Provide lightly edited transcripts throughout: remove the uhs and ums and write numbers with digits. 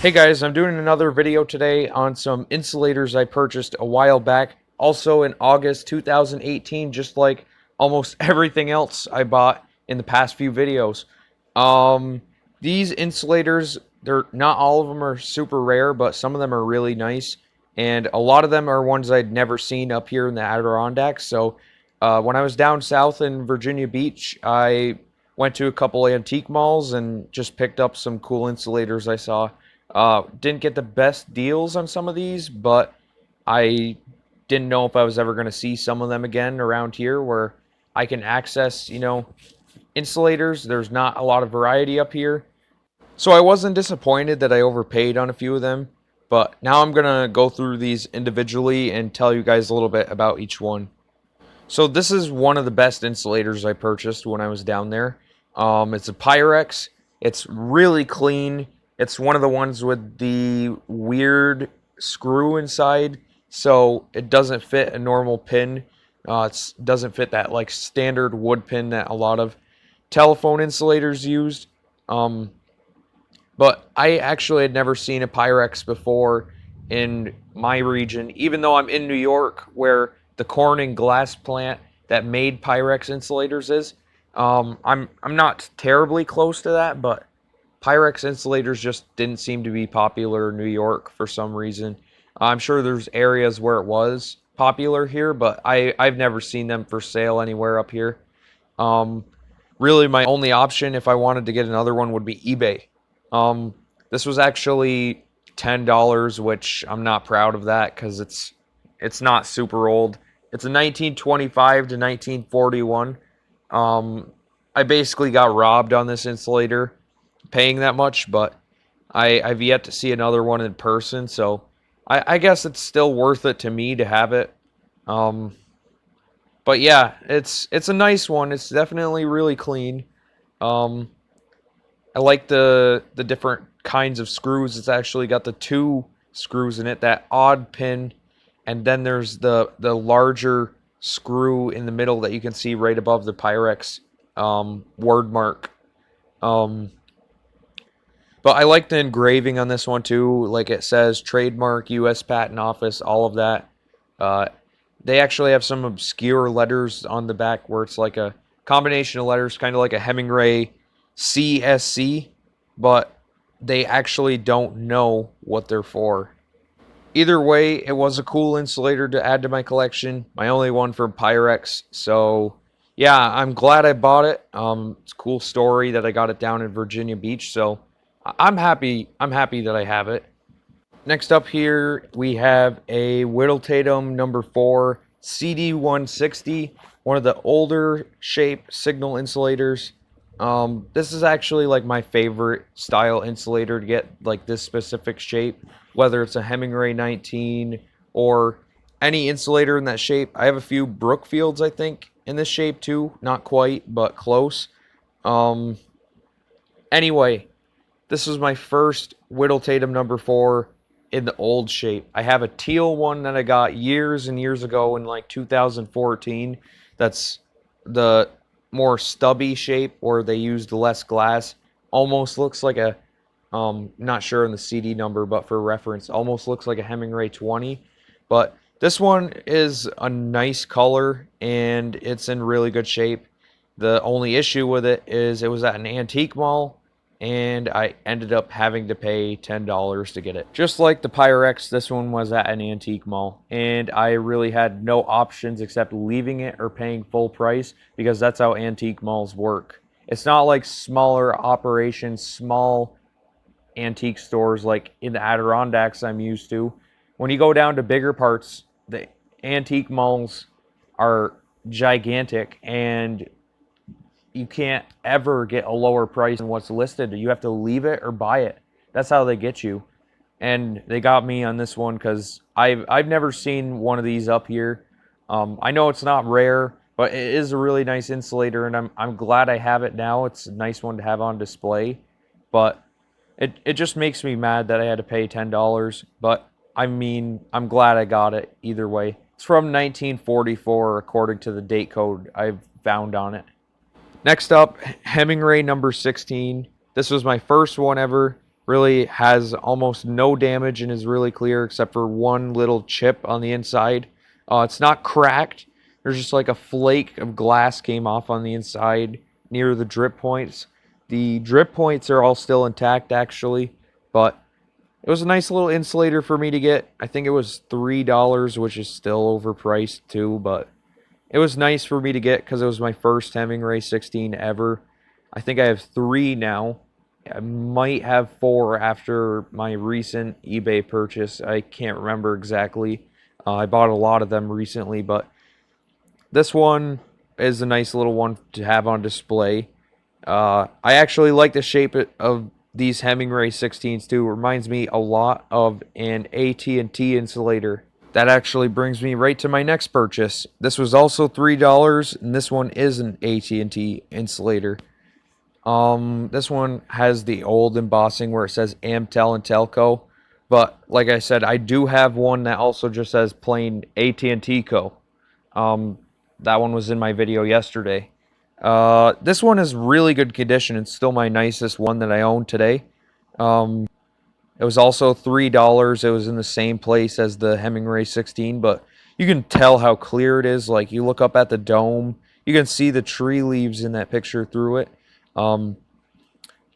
Hey guys, I'm doing another video today on some insulators I purchased a while back, also in August 2018, just like almost everything else I bought in the past few videos. These insulators, they're not all of them are super rare, but some of them are really nice, and a lot of them are ones I'd never seen up here in the Adirondacks. So when I was down south in Virginia Beach, I went to a couple antique malls and just picked up some cool insulators I saw. Didn't get the best deals on some of these, but I didn't know if I was ever going to see some of them again around here where I can access, insulators. There's not a lot of variety up here. So I wasn't disappointed that I overpaid on a few of them, but now I'm going to go through these individually and tell you guys a little bit about each one. So this is one of the best insulators I purchased when I was down there. It's a Pyrex. It's really clean. It's one of the ones with the weird screw inside, so it doesn't fit a normal pin. It doesn't fit that like standard wood pin that a lot of telephone insulators used. But I actually had never seen a Pyrex before in my region, even though I'm in New York, where the Corning glass plant that made Pyrex insulators is. I'm not terribly close to that, but Pyrex insulators just didn't seem to be popular in New York for some reason. I'm sure there's areas where it was popular here, but I've never seen them for sale anywhere up here. Really, my only option if I wanted to get another one would be eBay. This was actually $10, which I'm not proud of that because it's not super old. It's a 1925 to 1941. I basically got robbed on this insulator paying that much, but I've yet to see another one in person, so I guess it's still worth it to me to have it. But yeah, it's a nice one. It's definitely really clean. I like the different kinds of screws. It's actually got the two screws in it, that odd pin, and then there's the larger screw in the middle that you can see right above the Pyrex word mark. But I like the engraving on this one too. Like it says trademark, U.S. Patent Office, all of that. They actually have some obscure letters on the back where it's like a combination of letters, kind of like a Hemingway CSC, but they actually don't know what they're for. Either way, it was a cool insulator to add to my collection. My only one from Pyrex. So yeah, I'm glad I bought it. It's a cool story that I got it down in Virginia Beach. So I'm happy that I have it. Next up here, we have a Whittle Tatum number 4 CD160, one of the older shape signal insulators. This is actually like my favorite style insulator to get, like this specific shape, whether it's a Hemingway 19 or any insulator in that shape. I have a few Brookfields, I think, in this shape too. Not quite, but close. Anyway, this was my first Whittle Tatum number 4 in the old shape. I have a teal one that I got years and years ago in like 2014. That's the more stubby shape where they used less glass. Almost looks like a, not sure in the CD number, but for reference, almost looks like a Hemingway 20. But this one is a nice color and it's in really good shape. The only issue with it is it was at an antique mall, and I ended up having to pay $10 to get it. Just like the Pyrex, this one was at an antique mall, and I really had no options except leaving it or paying full price because that's how antique malls work. It's not like smaller operations, small antique stores like in the Adirondacks I'm used to. When you go down to bigger parts, the antique malls are gigantic, and you can't ever get a lower price than what's listed. You have to leave it or buy it. That's how they get you. And they got me on this one because I've never seen one of these up here. I know it's not rare, but it is a really nice insulator, and I'm glad I have it now. It's a nice one to have on display. But it just makes me mad that I had to pay $10. But I mean, I'm glad I got it either way. It's from 1944 according to the date code I've found on it. Next up, Hemingway number 16. This was my first one ever. Really has almost no damage and is really clear except for one little chip on the inside. It's not cracked. There's just like a flake of glass came off on the inside near the drip points. The drip points are all still intact actually, but it was a nice little insulator for me to get. I think it was $3, which is still overpriced too, but it was nice for me to get because it was my first Hemingway 16 ever. I think I have 3 now. I might have 4 after my recent eBay purchase. I can't remember exactly. I bought a lot of them recently, but this one is a nice little one to have on display. I actually like the shape of these Hemingway 16s too. It reminds me a lot of an AT&T insulator. That actually brings me right to my next purchase. This was also $3, and this one is an AT&T insulator. This one has the old embossing where it says Amtel and Telco, but like I said, I do have one that also just says plain AT&T Co. That one was in my video yesterday. This one is really good condition. It's still my nicest one that I own today. It was also $3. It was in the same place as the Hemingway 16, but you can tell how clear it is. Like, you look up at the dome, you can see the tree leaves in that picture through it.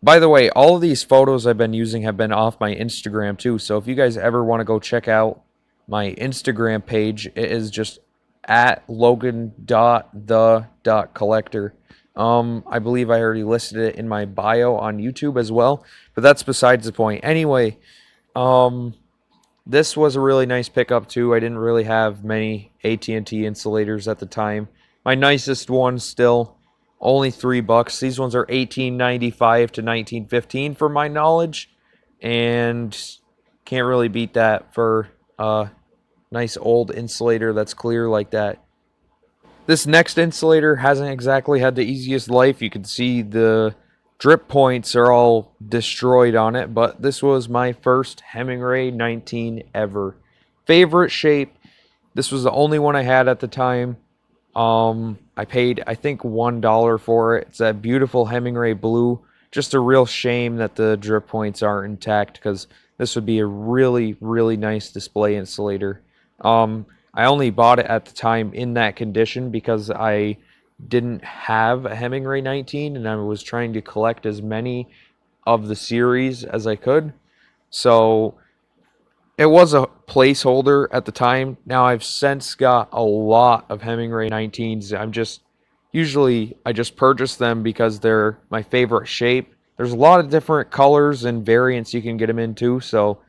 By the way, all of these photos I've been using have been off my Instagram too, so if you guys ever want to go check out my Instagram page, it is just at logan.the.collector. I believe I already listed it in my bio on YouTube as well, but that's besides the point. Anyway, this was a really nice pickup too. I didn't really have many AT&T insulators at the time. My nicest one still only $3. These ones are $18.95 to $19.15 for my knowledge, and can't really beat that for a nice old insulator that's clear like that. This next insulator hasn't exactly had the easiest life. You can see the drip points are all destroyed on it, but this was my first Hemingway 19 ever. Favorite shape. This was the only one I had at the time. I paid, I think, $1 for it. It's that beautiful Hemingway blue. Just a real shame that the drip points aren't intact, because this would be a really, really nice display insulator. I only bought it at the time in that condition because I didn't have a Hemingway 19, and I was trying to collect as many of the series as I could. So it was a placeholder at the time. Now I've since got a lot of Hemingway 19s. I just purchase them because they're my favorite shape. There's a lot of different colors and variants you can get them into. So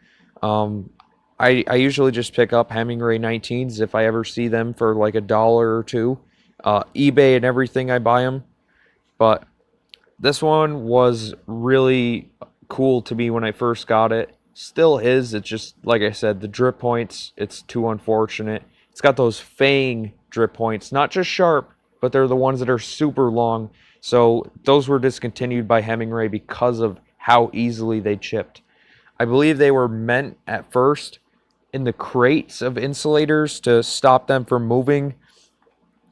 I usually just pick up Hemingway 19s if I ever see them for like $1 or $2. eBay and everything, I buy them. But this one was really cool to me when I first got it. Still is. It's just, like I said, the drip points, it's too unfortunate. It's got those fang drip points, not just sharp, but they're the ones that are super long. So those were discontinued by Hemingway because of how easily they chipped. I believe they were meant at first in the crates of insulators to stop them from moving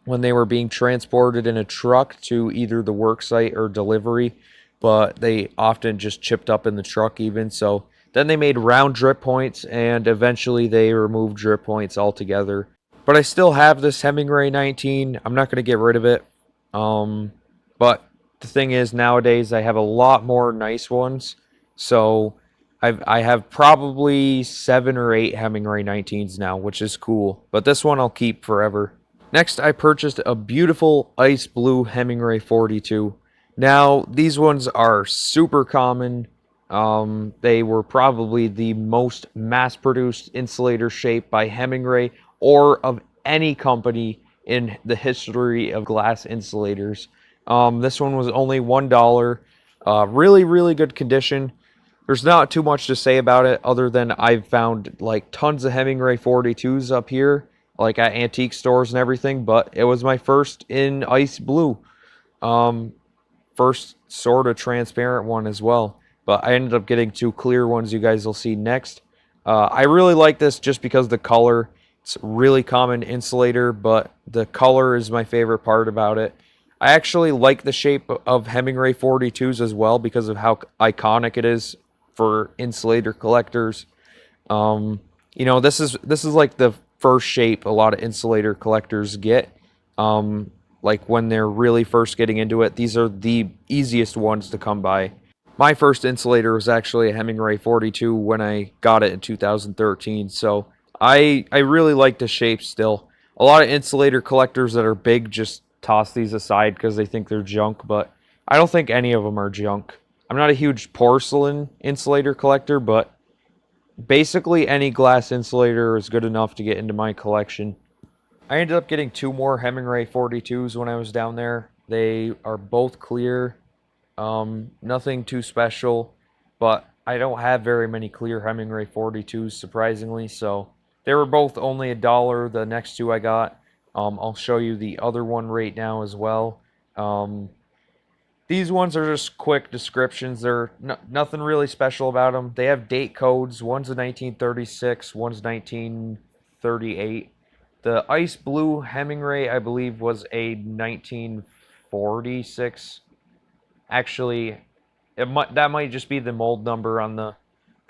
when they were being transported in a truck to either the work site or delivery, but they often just chipped up in the truck even. So then they made round drip points, and eventually they removed drip points altogether. But I still have this Hemingway 19. I'm not going to get rid of it. But the thing is, nowadays I have a lot more nice ones. So I have probably 7 or 8 Hemingway 19s now, which is cool. But this one I'll keep forever. Next, I purchased a beautiful ice blue Hemingway 42. Now, these ones are super common. They were probably the most mass-produced insulator shape by Hemingway or of any company in the history of glass insulators. This one was only $1. Really, really good condition. There's not too much to say about it other than I've found like tons of Hemingway 42s up here, like at antique stores and everything, but it was my first in ice blue. First sort of transparent one as well, but I ended up getting 2 clear ones you guys will see next. I really like this just because the color. It's a really common insulator, but the color is my favorite part about it. I actually like the shape of Hemingway 42s as well because of how iconic it is for insulator collectors. Um, this is like the first shape a lot of insulator collectors get. Like when they're really first getting into it, these are the easiest ones to come by. My first insulator was actually a Hemingway 42 when I got it in 2013. So I really like the shape still. A lot of insulator collectors that are big just toss these aside because they think they're junk, but I don't think any of them are junk. I'm not a huge porcelain insulator collector, but basically any glass insulator is good enough to get into my collection. I ended up getting two more Hemingway 42s when I was down there. They are both clear. Nothing too special, but I don't have very many clear Hemingway 42s, surprisingly, so they were both only $1, the next two I got. I'll show you the other one right now as well. These ones are just quick descriptions. They're nothing really special about them. They have date codes. One's a 1936, one's 1938. The ice blue Hemingway, I believe, was a 1946. Actually, that might just be the mold number on the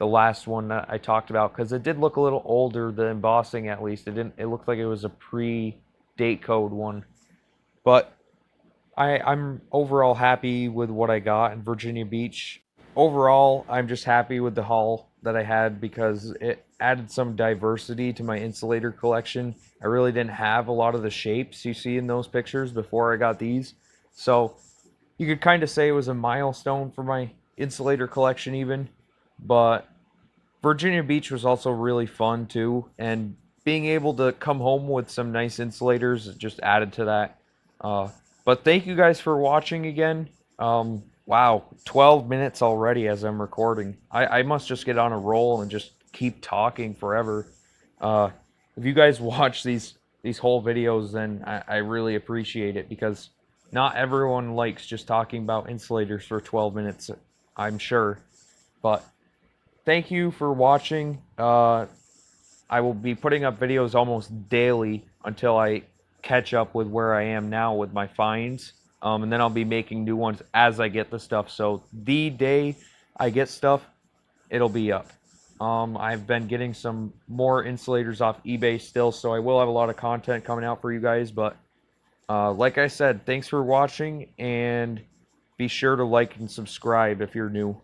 last one that I talked about, because it did look a little older. The embossing, at least, it looked like it was a pre-date code one. But I'm overall happy with what I got in Virginia Beach. Overall, I'm just happy with the haul that I had because it added some diversity to my insulator collection. I really didn't have a lot of the shapes you see in those pictures before I got these. So you could kind of say it was a milestone for my insulator collection even. But Virginia Beach was also really fun too, and being able to come home with some nice insulators just added to that. Uh, but thank you guys for watching again. Wow, 12 minutes already as I'm recording. I must just get on a roll and just keep talking forever. Uh, if you guys watch these whole videos, then I really appreciate it, because not everyone likes just talking about insulators for 12 minutes, I'm sure. But thank you for watching. I will be putting up videos almost daily until I catch up with where I am now with my finds. And then I'll be making new ones as I get the stuff. So the day I get stuff, it'll be up. I've been getting some more insulators off eBay still, so I will have a lot of content coming out for you guys. But like I said, thanks for watching, and be sure to like and subscribe if you're new.